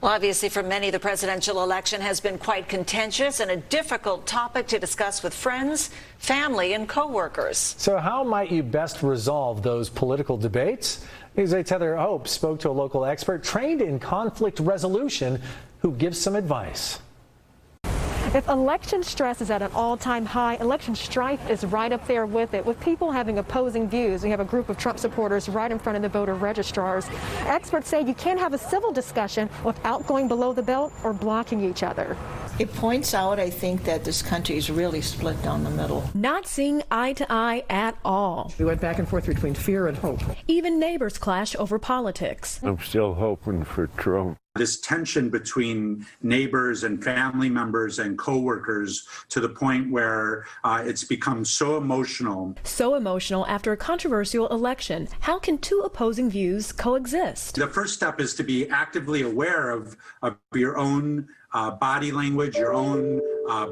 Well, obviously, for many, the presidential election has been quite contentious and a difficult topic to discuss with friends, family, and coworkers. So how might you best resolve those political debates? News 8's Heather Hope spoke to a local expert trained in conflict resolution who gives some advice. If election stress is at an all-time high, election strife is right up there with it, with people having opposing views. We have a group of Trump supporters right in front of the voter registrars. Experts say you can't have a civil discussion without going below the belt or blocking each other. It points out, I think, that this country is really split down the middle. Not seeing eye to eye at all. We went back and forth between fear and hope. Even neighbors clash over politics. I'm still hoping for Trump. This tension between neighbors and family members and coworkers to the point where it's become so emotional. So emotional after a controversial election. How can two opposing views coexist? The first step is to be actively aware of your own body language, your own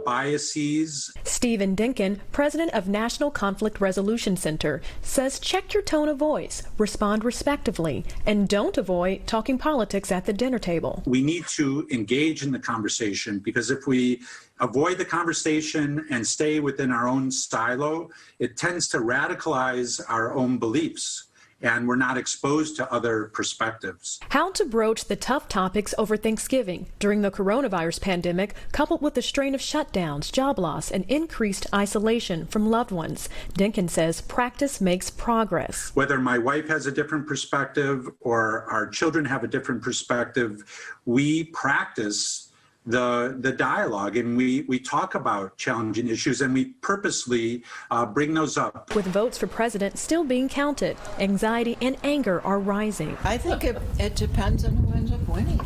biases. Stephen Dinkin, president of National Conflict Resolution Center, says check your tone of voice, respond respectively, and don't avoid talking politics at the dinner table. We need to engage in the conversation, because if we avoid the conversation and stay within our own silo, it tends to radicalize our own beliefs, and we're not exposed to other perspectives. How to broach the tough topics over Thanksgiving during the coronavirus pandemic, coupled with the strain of shutdowns, job loss, and increased isolation from loved ones. Dinkin says practice makes progress. Whether my wife has a different perspective or our children have a different perspective, we practice the dialogue, and we talk about challenging issues, and we purposely bring those up. With votes for president still being counted, anxiety and anger are rising. I think it depends on who ends up winning.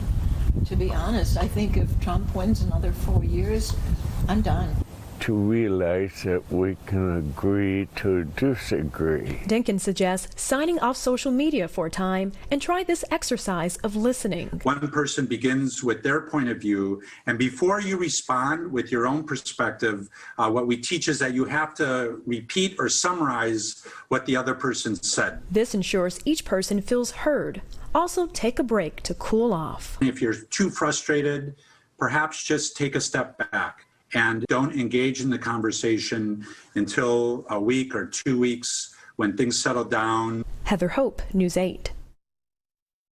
To be honest, I think if Trump wins another 4 years, I'm done. To realize that we can agree to disagree. Dinkin suggests signing off social media for a time and try this exercise of listening. One person begins with their point of view, and before you respond with your own perspective, what we teach is that you have to repeat or summarize what the other person said. This ensures each person feels heard. Also, take a break to cool off. If you're too frustrated, perhaps just take a step back and don't engage in the conversation until a week or 2 weeks when things settle down. Heather Hope, News 8.